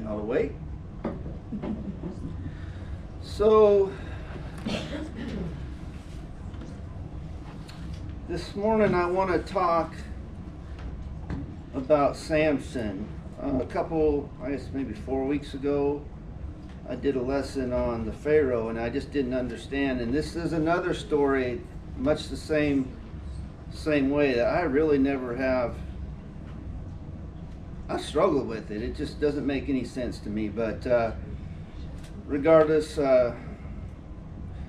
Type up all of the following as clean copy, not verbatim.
I'll wait. So, this morning I want to talk about Samson. A couple, I guess maybe 4 weeks ago, I did a lesson on the Pharaoh, and I just didn't understand. And this is another story, much the same way, that I really never have. I struggle with it. It just doesn't make any sense to me. But regardless,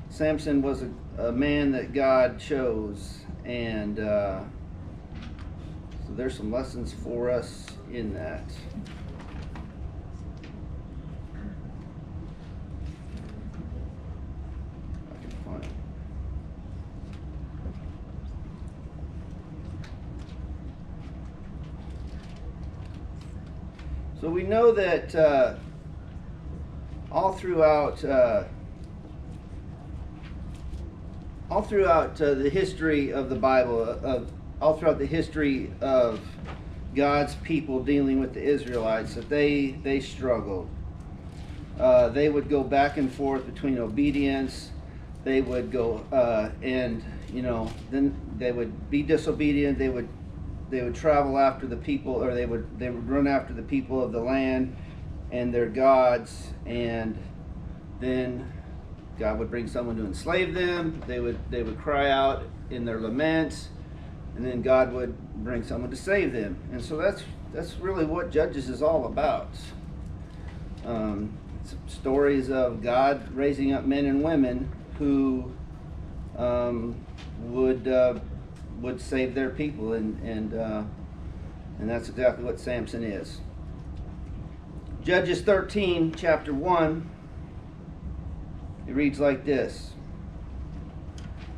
Samson was a man that God chose, and so there's some lessons for us in that. I can find it. So we know that all throughout the history of the Bible, all throughout the history of God's people dealing with the Israelites, that they struggled. They would go back and forth between obedience. They would go and then they would be disobedient. They would travel after the people, or they would run after the people of the land and their gods, and then God would bring someone to enslave them. They would cry out in their laments, and then God would bring someone to save them. And so that's really what Judges is all about. Stories of God raising up men and women who would save their people, and that's exactly what Samson is. Judges 13, chapter 1, it reads like this.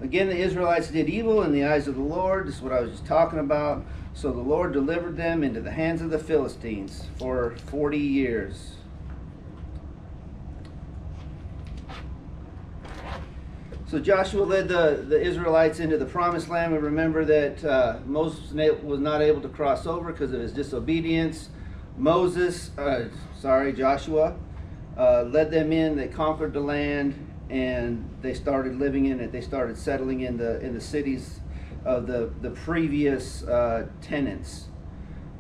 Again, the Israelites did evil in the eyes of the Lord. This is what I was just talking about. So the Lord delivered them into the hands of the Philistines for 40 years. So Joshua led the Israelites into the promised land. We remember that Moses was not able to cross over because of his disobedience. Joshua led them in. They conquered the land, and they started living in it. They started settling in the cities of the previous tenants.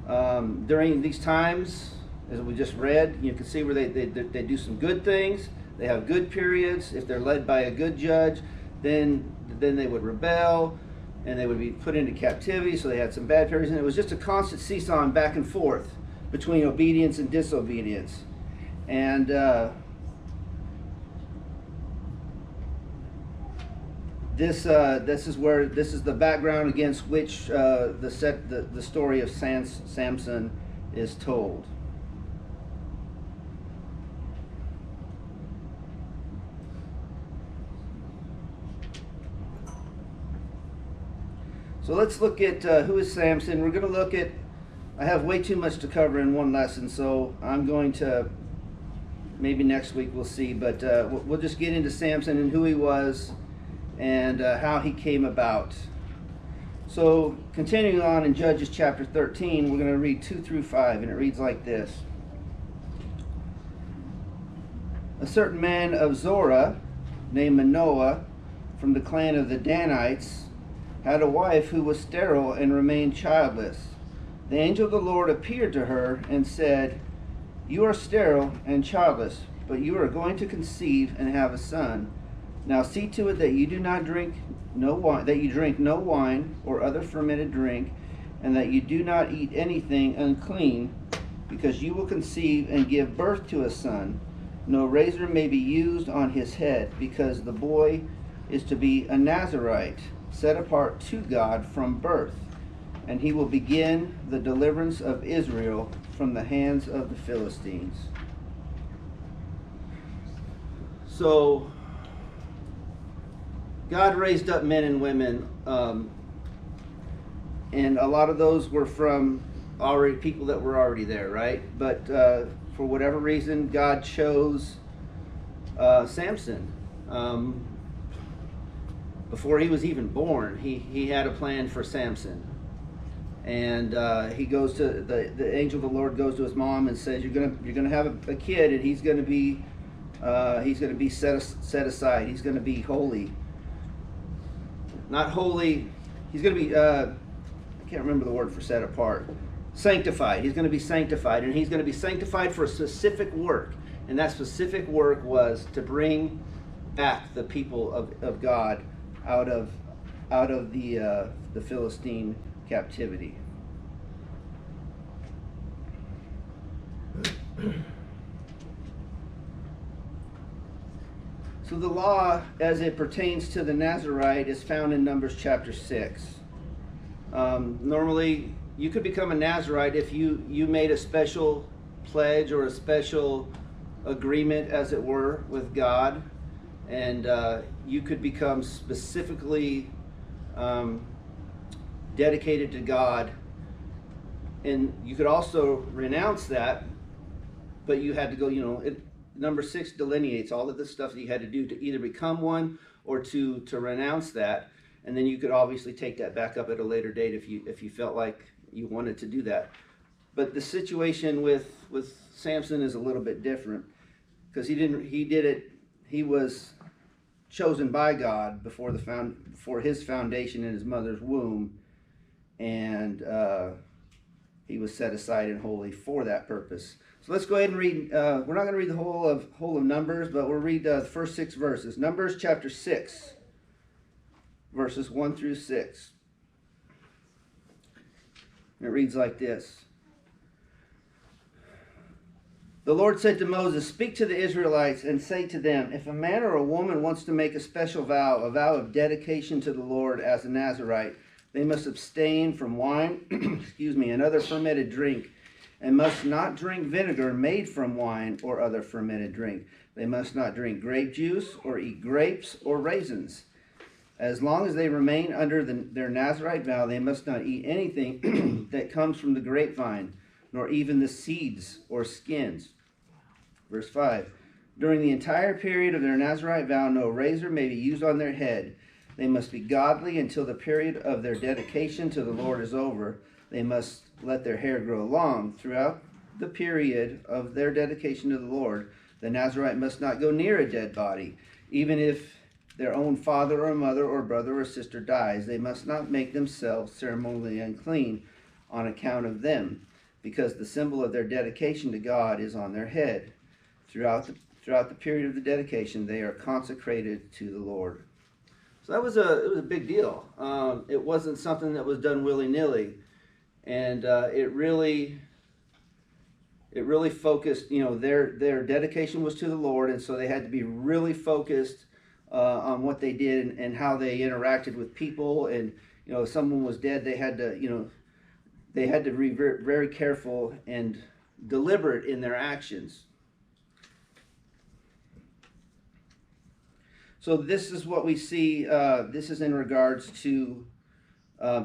During these times, as we just read, you can see where they do some good things. They have good periods. If they're led by a good judge, then they would rebel, and they would be put into captivity. So they had some bad periods, and it was just a constant seesaw back and forth between obedience and disobedience. And this is the background against which the story of Samson is told. So let's look at who is Samson. We're going to look at, I have way too much to cover in one lesson, so I'm going to, maybe next week we'll see, but we'll just get into Samson and who he was and how he came about. So continuing on in Judges chapter 13, we're going to read 2 through 5, and it reads like this. A certain man of Zorah, named Manoah, from the clan of the Danites, had a wife who was sterile and remained childless. The angel of the Lord appeared to her and said, "You are sterile and childless, but you are going to conceive and have a son. Now see to it that you drink no wine or other fermented drink, and that you do not eat anything unclean, because you will conceive and give birth to a son. No razor may be used on his head, because the boy is to be a Nazirite, set apart to God from birth, and he will begin the deliverance of Israel from the hands of the Philistines." So God raised up men and women, and a lot of those were from already people that were already there, right? But for whatever reason, God chose Samson. Before he was even born, he had a plan for Samson. And he goes to the angel of the Lord goes to his mom and says, you're gonna have a kid, and he's gonna be set aside. He's gonna be holy, not holy. He's gonna be I can't remember the word for set apart. Sanctified. He's gonna be sanctified, and he's gonna be sanctified for a specific work, and that specific work was to bring back the people of God out of the Philistine captivity. So the law as it pertains to the Nazirite is found in Numbers chapter 6. Normally you could become a Nazirite if you made a special pledge or a special agreement, as it were, with God, and you could become specifically dedicated to God, and you could also renounce that, but you had to go, Number 6 delineates all of the stuff that you had to do to either become one or to renounce that, and then you could obviously take that back up at a later date if you felt like you wanted to do that. But the situation with Samson is a little bit different, because he was chosen by God before his foundation in his mother's womb, and he was set aside and holy for that purpose. So let's go ahead and read. We're not going to read the whole of Numbers, but we'll read the first 6 verses. Numbers chapter 6, verses 1 through 6. And it reads like this. The Lord said to Moses, "Speak to the Israelites and say to them, if a man or a woman wants to make a special vow, a vow of dedication to the Lord as a Nazirite, they must abstain from wine, and other fermented drink, and must not drink vinegar made from wine or other fermented drink. They must not drink grape juice or eat grapes or raisins. As long as they remain under their Nazirite vow, they must not eat anything that comes from the grapevine, nor even the seeds or skins." Verse 5, "During the entire period of their Nazirite vow, no razor may be used on their head. They must be godly until the period of their dedication to the Lord is over. They must let their hair grow long. Throughout the period of their dedication to the Lord, the Nazirite must not go near a dead body, even if their own father or mother or brother or sister dies. They must not make themselves ceremonially unclean on account of them, because the symbol of their dedication to God is on their head. Throughout the period of the dedication, they are consecrated to the Lord." So it was a big deal. It wasn't something that was done willy-nilly, and it really focused. Their dedication was to the Lord, and so they had to be really focused on what they did and how they interacted with people. And if someone was dead, they had to be very, very careful and deliberate in their actions. So this is what we see. This is in regards to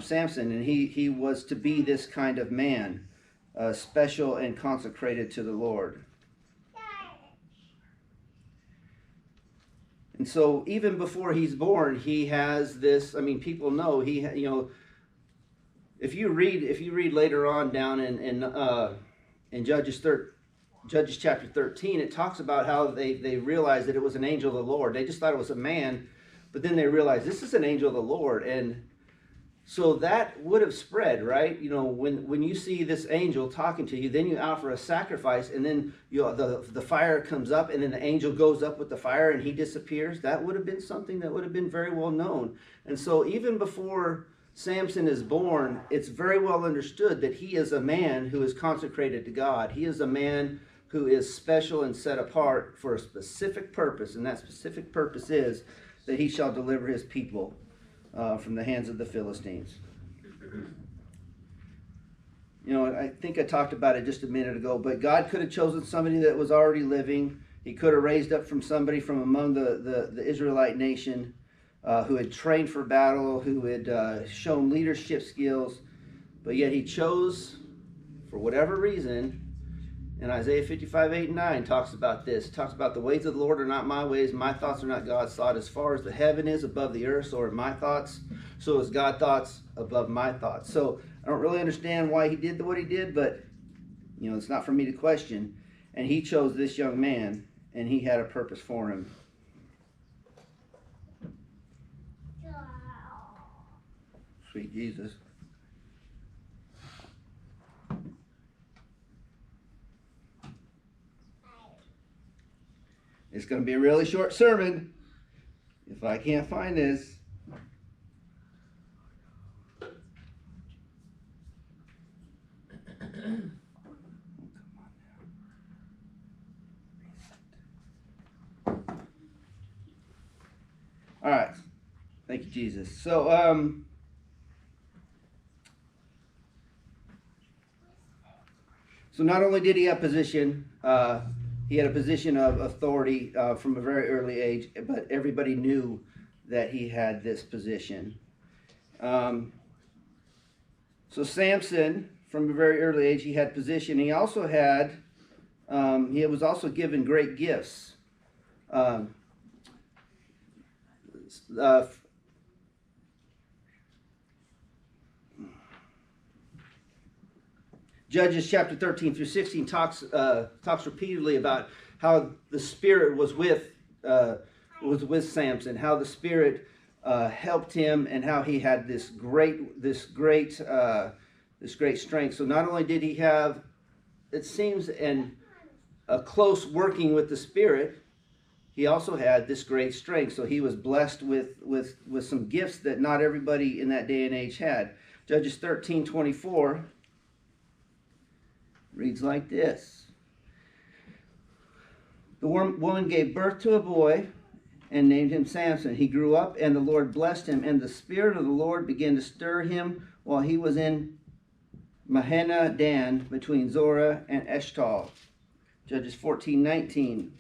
Samson, and he was to be this kind of man, special and consecrated to the Lord. And so even before he's born, he has this. I mean, people know if you read later on down in Judges chapter 13, it talks about how they realized that it was an angel of the Lord. They just thought it was a man, but then they realized this is an angel of the Lord. And so that would have spread, right? When you see this angel talking to you, then you offer a sacrifice, and then the fire comes up, and then the angel goes up with the fire and he disappears. That would have been something that would have been very well known. And so even before Samson is born, it's very well understood that he is a man who is consecrated to God. He is a man who is special and set apart for a specific purpose, and that specific purpose is that he shall deliver his people from the hands of the Philistines. I think I talked about it just a minute ago, but God could have chosen somebody that was already living. He could have raised up from somebody from among the Israelite nation who had trained for battle, who had shown leadership skills, but yet he chose, for whatever reason. And Isaiah 55, 8 and 9 talks about this. It talks about the ways of the Lord are not my ways. My thoughts are not God's thoughts. As far as the heaven is above the earth, so are my thoughts. So is God's thoughts above my thoughts. So I don't really understand why he did what he did, but you know, it's not for me to question. And he chose this young man, and he had a purpose for him. Sweet Jesus. It's going to be a really short sermon if I can't find this. All right. Thank you, Jesus. So, not only did he have position, he had a position of authority from a very early age, but everybody knew that he had this position. So Samson, from a very early age, he had position. He also had, he was also given great gifts. Judges chapter 13 through 16 talks repeatedly about how the Spirit was with Samson, how the Spirit helped him, and how he had this great strength. So not only did he have, it seems, a close working with the Spirit, he also had this great strength. So he was blessed with some gifts that not everybody in that day and age had. Judges 13:24 reads like this. The woman gave birth to a boy and named him Samson. He grew up, and the Lord blessed him, and the Spirit of the Lord began to stir him while he was in Mahaneh Dan, between Zorah and Eshtaol. Judges 14:19.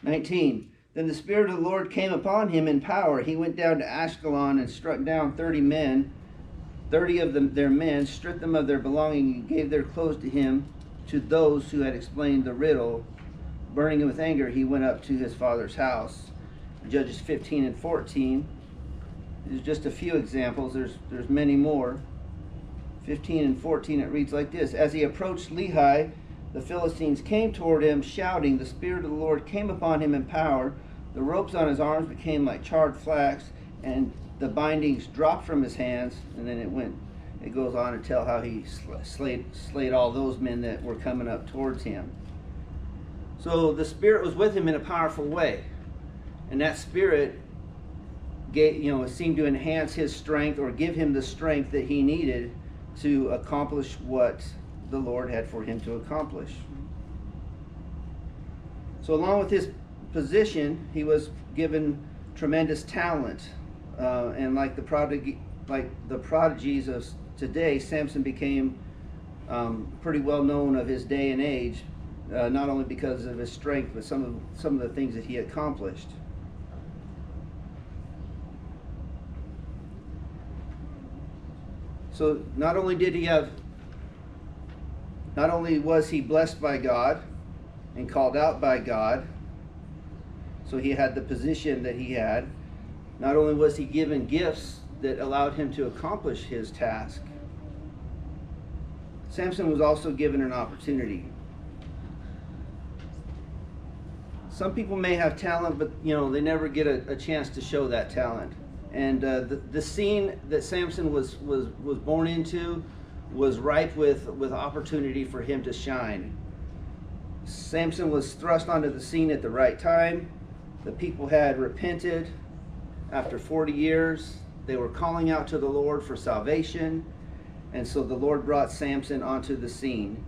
19. Then the Spirit of the Lord came upon him in power. He went down to Ashkelon and struck down 30 men. 30 of their men, stripped them of their belongings, and gave their clothes to him, to those who had explained the riddle. Burning with anger, he went up to his father's house. Judges 15 and 14. There's just a few examples. There's many more. 15 and 14, it reads like this. As he approached Lehi, the Philistines came toward him, shouting. The Spirit of the Lord came upon him in power. The ropes on his arms became like charred flax, and the bindings dropped from his hands. And then it goes on to tell how he slayed all those men that were coming up towards him. So the Spirit was with him in a powerful way. And that Spirit seemed to enhance his strength, or give him the strength that he needed to accomplish what the Lord had for him to accomplish. So along with his position, he was given tremendous talent, and like the prodigies of today, Samson became pretty well known of his day and age, not only because of his strength, but some of the things that he accomplished. So not only was he blessed by God and called out by God, so he had the position that he had, not only was he given gifts that allowed him to accomplish his task, Samson was also given an opportunity. Some people may have talent, but they never get a chance to show that talent. And the scene that Samson was born into was ripe with opportunity for him to shine. Samson was thrust onto the scene at the right time. The people had repented after 40 years. They were calling out to the Lord for salvation. And so the Lord brought Samson onto the scene.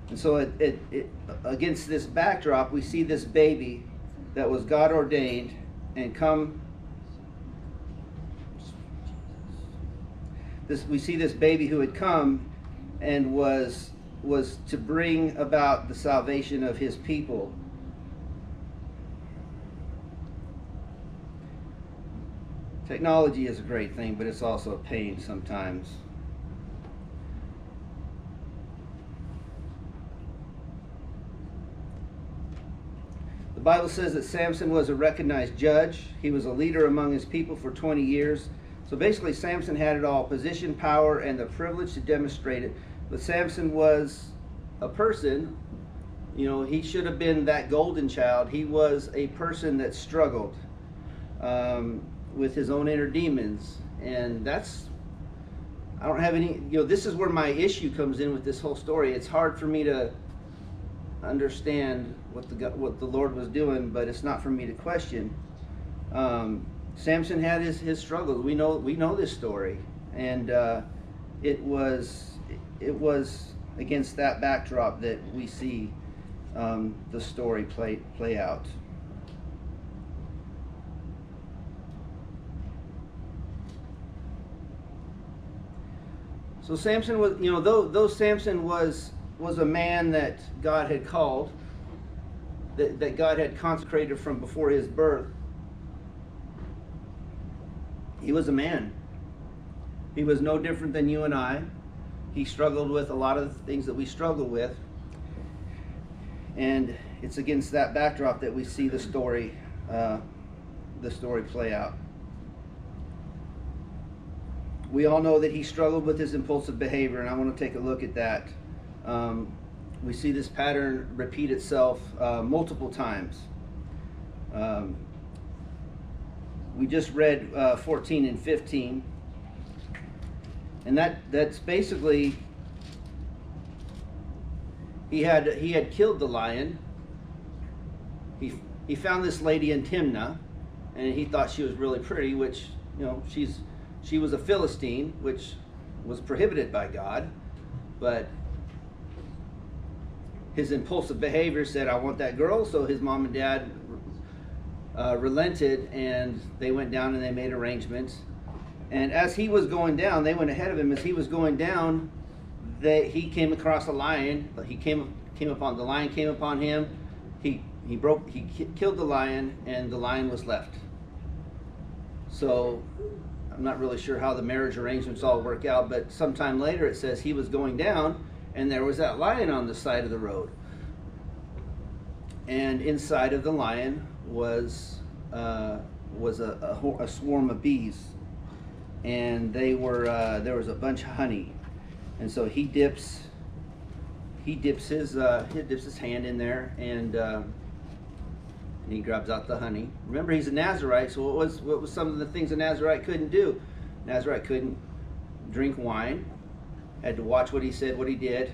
And so against this backdrop, we see this baby that was God ordained and we see this baby who had come and was to bring about the salvation of his people. Technology is a great thing, but it's also a pain sometimes. The Bible says that Samson was a recognized judge. He was a leader among his people for 20 years. So basically, Samson had it all: position, power, and the privilege to demonstrate it. But Samson was a person, he should have been that golden child. He was a person that struggled with his own inner demons. And I don't have any, this is where my issue comes in with this whole story. It's hard for me to understand what the Lord was doing, but it's not for me to question. Samson had his struggles. We know this story, and it was against that backdrop that we see the story play out. So Samson was, though Samson was a man that God had called, that God had consecrated from before his birth, he was a man. He was no different than you and I. He struggled with a lot of the things that we struggle with. And it's against that backdrop that we see the story play out. We all know that he struggled with his impulsive behavior, and I want to take a look at that. We see this pattern repeat itself multiple times. We just read 14 and 15, and that's basically he had killed the lion. He found this lady in Timnah, and he thought she was really pretty, which she was a Philistine, which was prohibited by God, but his impulsive behavior said, I want that girl. So his mom and dad relented, and they went down and they made arrangements. And as he was going down, they went ahead of him. As he was going down, he came across a lion. He came upon the lion, came upon him. He killed the lion, and the lion was left. So I'm not really sure how the marriage arrangements all work out, but sometime later it says he was going down, and there was that lion on the side of the road. And inside of the lion was a swarm of bees, and there was a bunch of honey. And so he dips his hand in there, and he grabs out the honey. Remember, he's a Nazirite, so what was some of the things a Nazirite couldn't do? Nazirite couldn't drink wine, had to watch what he said, what he did,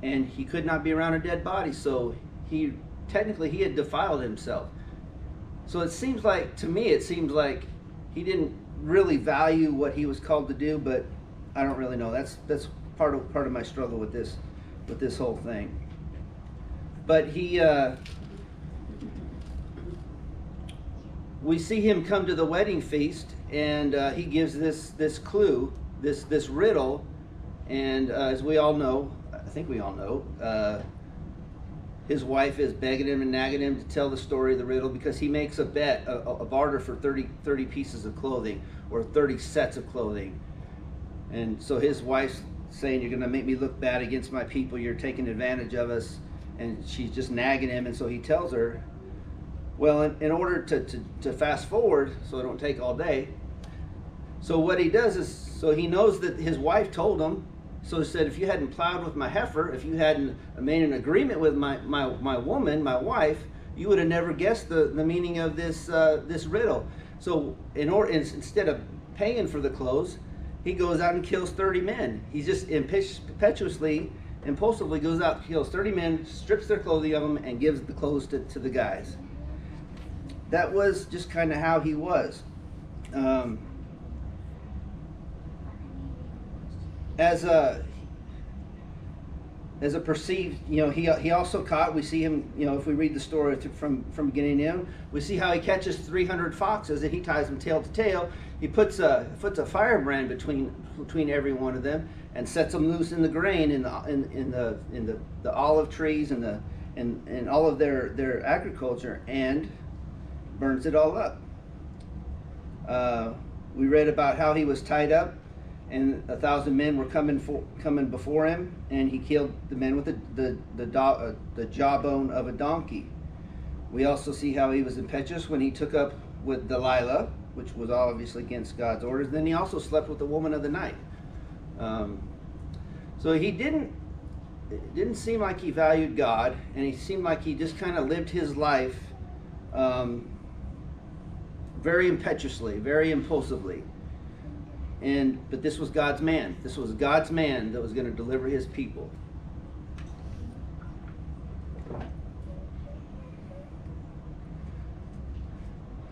and he could not be around a dead body. So he had defiled himself. So it seems like he didn't really value what he was called to do, but I don't really know. That's part of my struggle with this whole thing. But we see him come to the wedding feast, and he gives this clue, this riddle, and as we all know, I think we all know, his wife is begging him and nagging him to tell the story of the riddle, because he makes a bet, a barter for 30 pieces of clothing, or 30 sets of clothing. And so his wife's saying, you're going to make me look bad against my people, you're taking advantage of us, and she's just nagging him. And so he tells her, well, in order to fast forward, so it don't take all day, so what he does is, so he knows that his wife told him, so he said, if you hadn't plowed with my heifer, if you hadn't made an agreement with my woman, my wife, you would have never guessed the meaning of this riddle. So instead of paying for the clothes, he goes out and kills 30 men. He just impulsively goes out, kills 30 men, strips their clothing of them, and gives the clothes to the guys. That was just kind of how he was. As a perceived, he also caught, we see him, if we read the story from beginning to end, we see how he catches 300 foxes and he ties them tail to tail. He puts a firebrand between every one of them and sets them loose in the grain, in the olive trees and all of their agriculture, and burns it all up. We read about how he was tied up, and 1,000 men were coming before him, and he killed the men with the jawbone of a donkey. We also see how he was impetuous when he took up with Delilah, which was obviously against God's orders. Then he also slept with the woman of the night. So it didn't seem like he valued God, and he seemed like he just kind of lived his life very impetuously, very impulsively. But this was God's man. This was God's man that was going to deliver his people.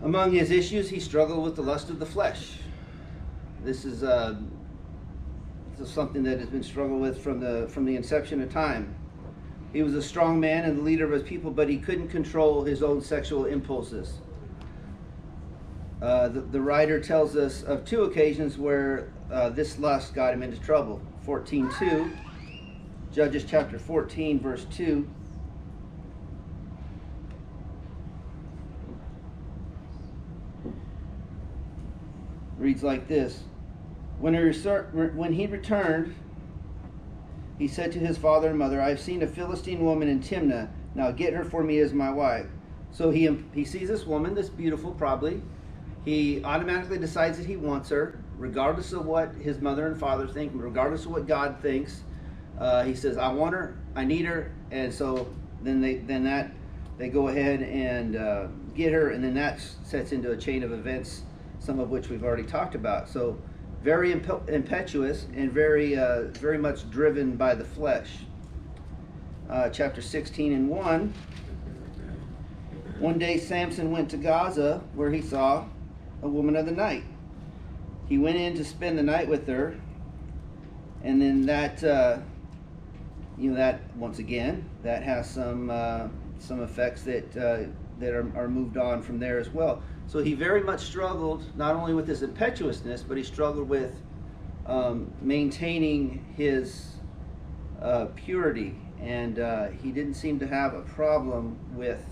Among his issues, he struggled with the lust of the flesh. This is something that has been struggled with from the inception of time. He was a strong man and the leader of his people, but he couldn't control his own sexual impulses. The writer tells us of two occasions where this lust got him into trouble. 14:2, Judges chapter 14, verse 2. Reads like this. When he returned, he said to his father and mother, I have seen a Philistine woman in Timnah. Now get her for me as my wife. So he sees this woman, this beautiful probably. He automatically decides that he wants her, regardless of what his mother and father think, regardless of what God thinks. He says, I want her, I need her. And so then they go ahead and get her, and then that sets into a chain of events, some of which we've already talked about. So very impetuous and very much driven by the flesh. Chapter 16:1. One day Samson went to Gaza, where he saw a woman of the night. He went in to spend the night with her, and then that once again that has some effects that are moved on from there as well. So he very much struggled not only with his impetuousness, but he struggled with maintaining his purity, and he didn't seem to have a problem with.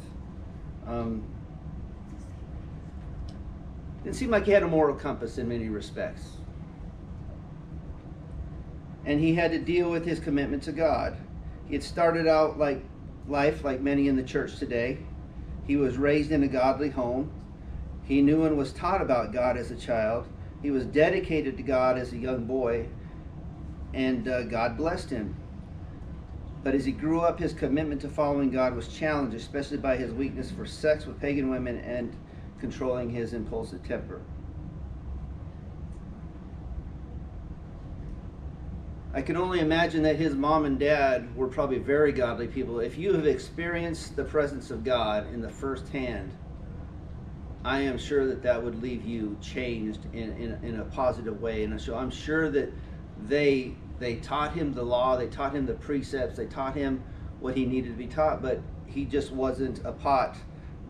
Didn't seem like he had a moral compass in many respects, and he had to deal with his commitment to God. He had started out like many in the church today. He was raised in a godly home. He knew and was taught about God as a child. He was dedicated to God as a young boy, and God blessed him. But as he grew up, his commitment to following God was challenged, especially by his weakness for sex with pagan women and controlling his impulsive temper. I can only imagine that his mom and dad were probably very godly people. If you have experienced the presence of God in the first hand, I am sure that would leave you changed in a positive way. And so I'm sure that they taught him the law, they taught him the precepts, they taught him what he needed to be taught, but he just wasn't a pot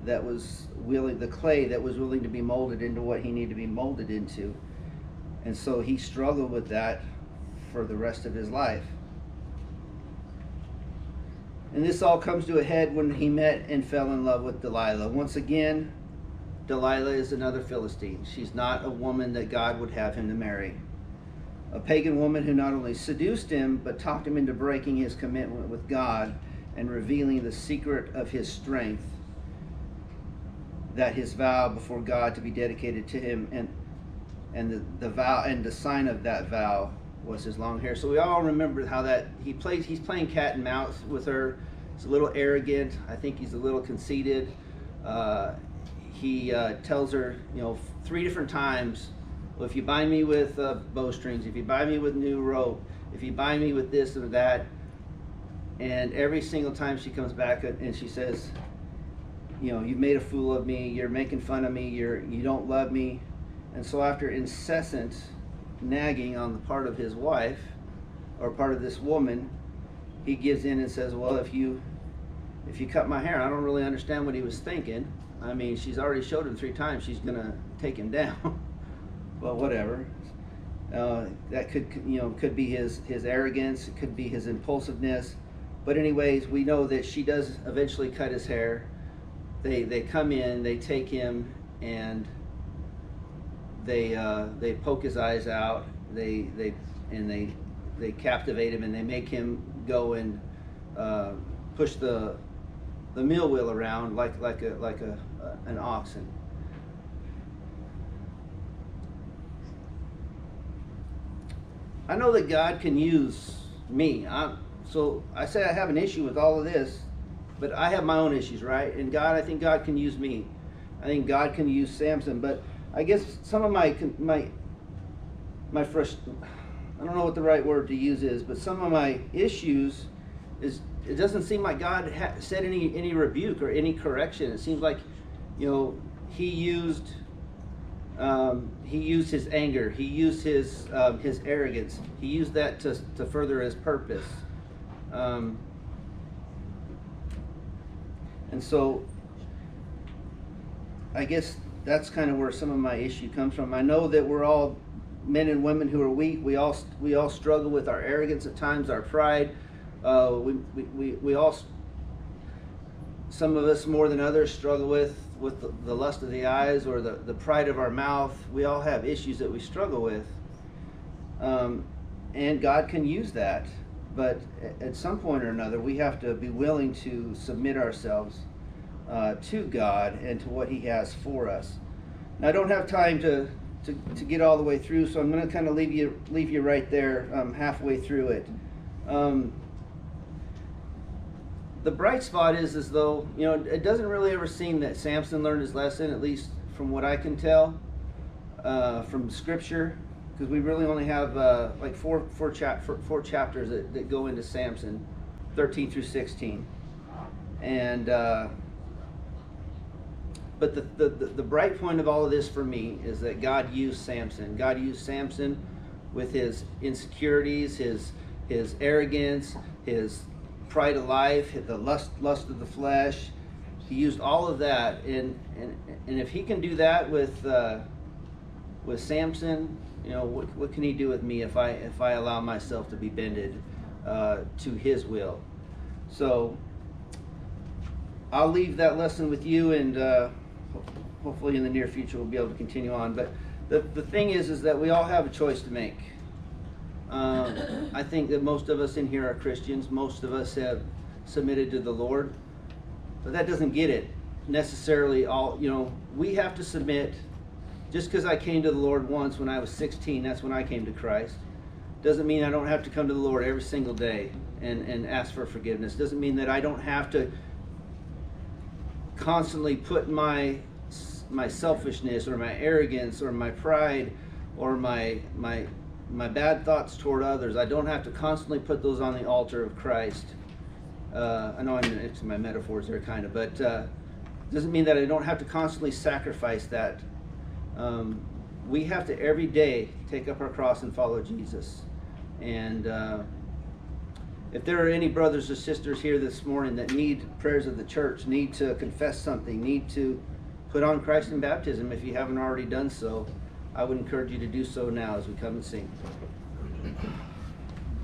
that was willing, the clay that was willing to be molded into what he needed to be molded into. And so he struggled with that for the rest of his life. And this all comes to a head when he met and fell in love with Delilah. Once again, Delilah is another Philistine. She's not a woman that God would have him to marry. A pagan woman who not only seduced him, but talked him into breaking his commitment with God and revealing the secret of his strength, that his vow before God to be dedicated to him, and the vow and the sign of that vow was his long hair. So we all remember how that he's playing cat and mouse with her. He's a little arrogant. I think he's a little conceited. He tells her, 3 different times, well, if you bind me with bowstrings, if you bind me with new rope, if you bind me with this or that, and every single time she comes back and she says, you've made a fool of me, you're making fun of me, you don't love me. And so after incessant nagging on the part of his wife, or part of this woman, he gives in and says, well, if you cut my hair, I don't really understand what he was thinking. I mean, she's already showed him 3 times she's gonna take him down. Well, whatever. That could be his arrogance, it could be his impulsiveness. But anyways, we know that she does eventually cut his hair. They come in, they take him, and they poke his eyes out. They captivate him, and they make him go and push the the mill wheel around like an oxen. I know that God can use me. So I say I have an issue with all of this, but I have my own issues, right? And God, I think God can use me. I think God can use Samson, but I guess some of my I don't know what the right word to use is, but some of my issues is it doesn't seem like God said any rebuke or any correction. It seems like, he used his anger, he used his arrogance, he used that to further his purpose, and so I guess that's kind of where some of my issue comes from. I know that we're all men and women who are weak. We all struggle with our arrogance at times, our pride. We all, some of us more than others, struggle with the lust of the eyes or the pride of our mouth. We all have issues that we struggle with, and God can use that. But at some point or another, we have to be willing to submit ourselves to God and to what He has for us. Now, I don't have time to get all the way through, so I'm going to kind of leave you right there, halfway through it. The bright spot is as though, it doesn't really ever seem that Samson learned his lesson, at least from what I can tell from Scripture, because we really only have like four chapters that go into Samson, 13 through 16, and but the bright point of all of this for me is that God used Samson. God used Samson with his insecurities, his arrogance, his pride of life, the lust of the flesh. He used all of that, and if He can do that with Samson, what can He do with me if I allow myself to be bended to His will? So I'll leave that lesson with you, and hopefully in the near future we'll be able to continue on. But the thing is that we all have a choice to make. I think that most of us in here are Christians. Most of us have submitted to the Lord, but that doesn't get it necessarily all. We have to submit. Just because I came to the Lord once when I was 16, that's when I came to Christ, doesn't mean I don't have to come to the Lord every single day and ask for forgiveness. Doesn't mean that I don't have to constantly put my selfishness or my arrogance or my pride or my bad thoughts toward others. I don't have to constantly put those on the altar of Christ. I know I'm mixing my metaphors there kind of, but doesn't mean that I don't have to constantly sacrifice that. We have to every day take up our cross and follow Jesus. And if there are any brothers or sisters here this morning that need prayers of the church, need to confess something, need to put on Christ in baptism, if you haven't already done so, I would encourage you to do so now as we come and sing.